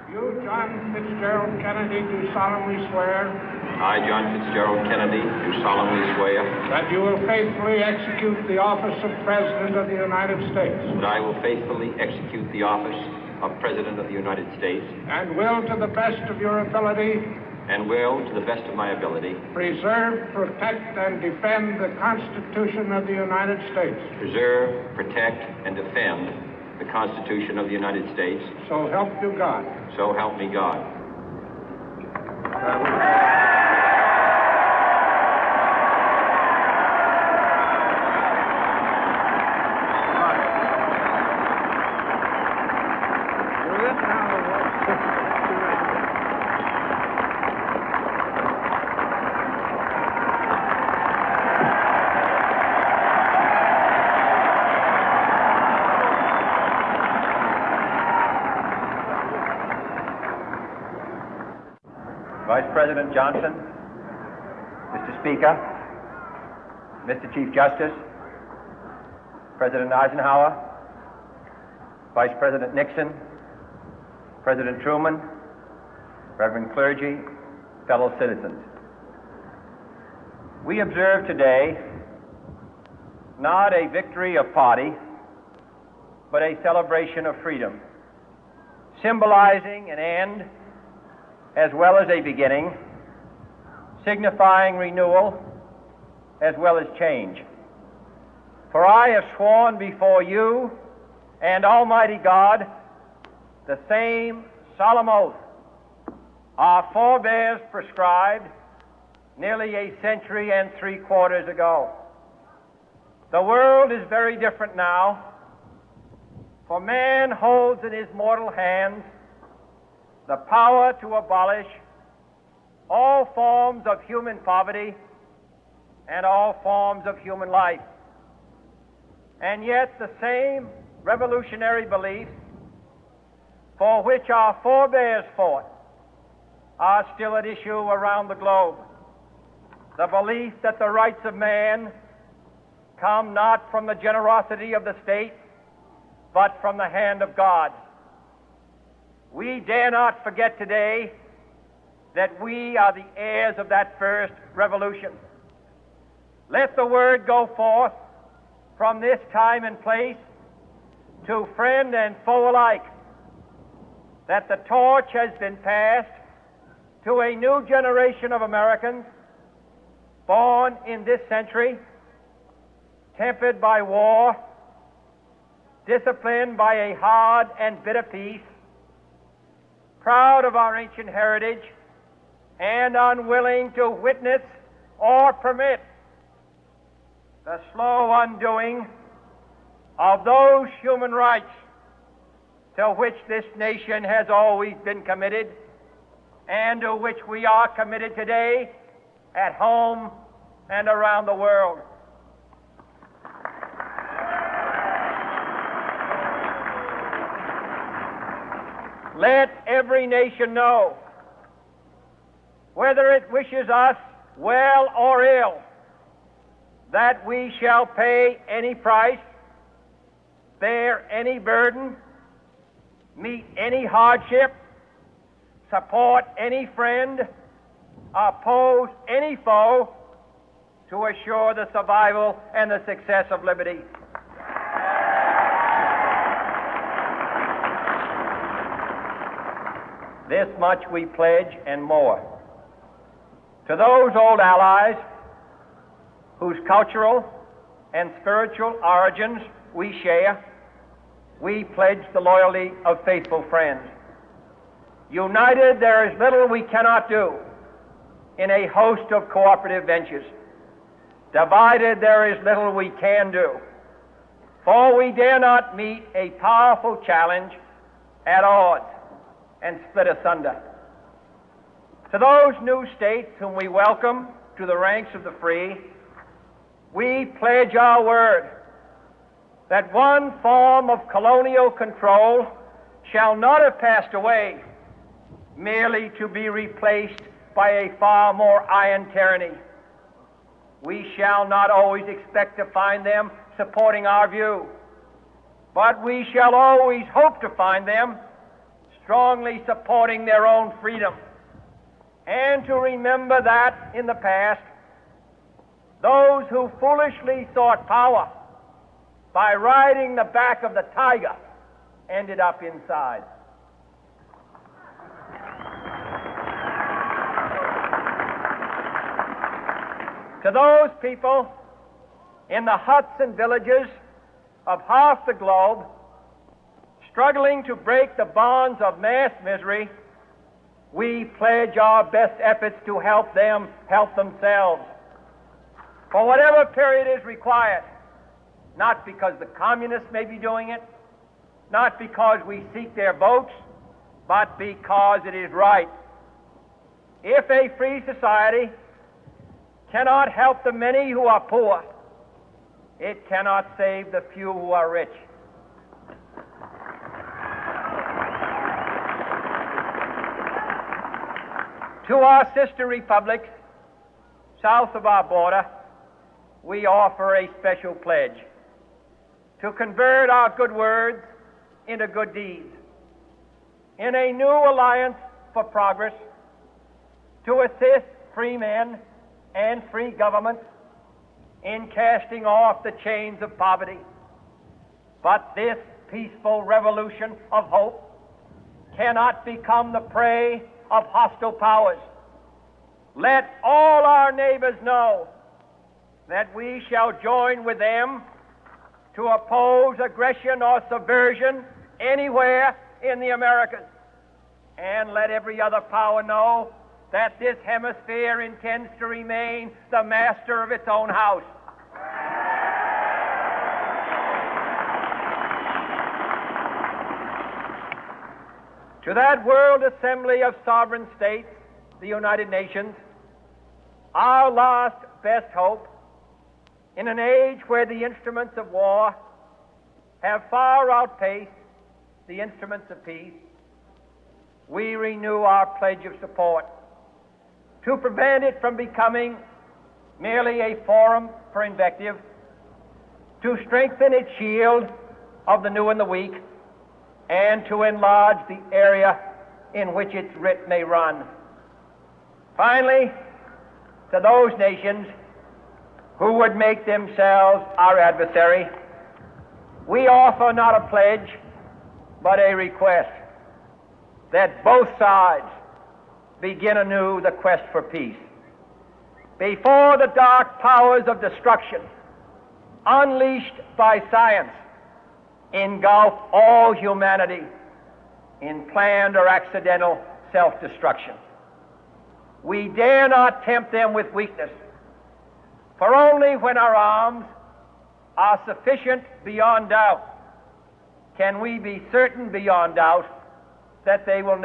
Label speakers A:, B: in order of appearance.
A: You, John Fitzgerald Kennedy, do solemnly swear
B: I, John Fitzgerald Kennedy, do solemnly swear
A: that you will faithfully execute the office of President of the United States
B: that I will faithfully execute the office of President of the United States
A: and will, to the best of your ability,
B: and will, to the best of my ability,
A: preserve, protect, and defend the Constitution of the United States.
B: preserve, protect, and defend the Constitution of the United States.
A: So help you God.
B: So help me God.
C: Vice President Johnson, Mr. Speaker, Mr. Chief Justice, President Eisenhower, Vice President Nixon, President Truman, Reverend clergy, fellow citizens. We observe today not a victory of party, but a celebration of freedom, symbolizing an end as well as a beginning, signifying renewal as well as change. For I have sworn before you and Almighty God the same solemn oath our forebears prescribed nearly a century and 3/4 ago. The world is very different now, for man holds in his mortal hands the power to abolish all forms of human poverty and all forms of human life. And yet the same revolutionary beliefs for which our forebears fought are still at issue around the globe. The belief that the rights of man come not from the generosity of the state, but from the hand of God. We dare not forget today that we are the heirs of that first revolution. Let the word go forth from this time and place to friend and foe alike that the torch has been passed to a new generation of Americans born in this century, tempered by war, disciplined by a hard and bitter peace, proud of our ancient heritage, and unwilling to witness or permit the slow undoing of those human rights to which this nation has always been committed and to which we are committed today at home and around the world. Let every nation know, whether it wishes us well or ill, that we shall pay any price, bear any burden, meet any hardship, support any friend, oppose any foe to assure the survival and the success of liberty. This much we pledge and more. To those old allies whose cultural and spiritual origins we share, we pledge the loyalty of faithful friends. United, there is little we cannot do in a host of cooperative ventures. Divided, there is little we can do, for we dare not meet a powerful challenge at odds and split asunder. To those new states whom we welcome to the ranks of the free, we pledge our word that one form of colonial control shall not have passed away, merely to be replaced by a far more iron tyranny. We shall not always expect to find them supporting our view, but we shall always hope to find them strongly supporting their own freedom, and to remember that in the past, those who foolishly sought power by riding the back of the tiger ended up inside. To those people in the huts and villages of half the globe struggling to break the bonds of mass misery, we pledge our best efforts to help them help themselves for whatever period is required, not because the communists may be doing it, not because we seek their votes, but because it is right. If a free society cannot help the many who are poor, it cannot save the few who are rich. To our sister republics south of our border, we offer a special pledge to convert our good words into good deeds, in a new alliance for progress, to assist free men and free governments in casting off the chains of poverty. But this peaceful revolution of hope cannot become the prey of hostile powers. Let all our neighbors know that we shall join with them to oppose aggression or subversion anywhere in the Americas. And let every other power know that this hemisphere intends to remain the master of its own house. To that World Assembly of Sovereign States, the United Nations, our last best hope, in an age where the instruments of war have far outpaced the instruments of peace, we renew our pledge of support to prevent it from becoming merely a forum for invective, to strengthen its shield of the new and the weak, and to enlarge the area in which its writ may run. Finally, to those nations who would make themselves our adversary, we offer not a pledge, but a request that both sides begin anew the quest for peace. Before the dark powers of destruction, unleashed by science, engulf all humanity in planned or accidental self-destruction, we dare not tempt them with weakness, for only when our arms are sufficient beyond doubt can we be certain beyond doubt that they will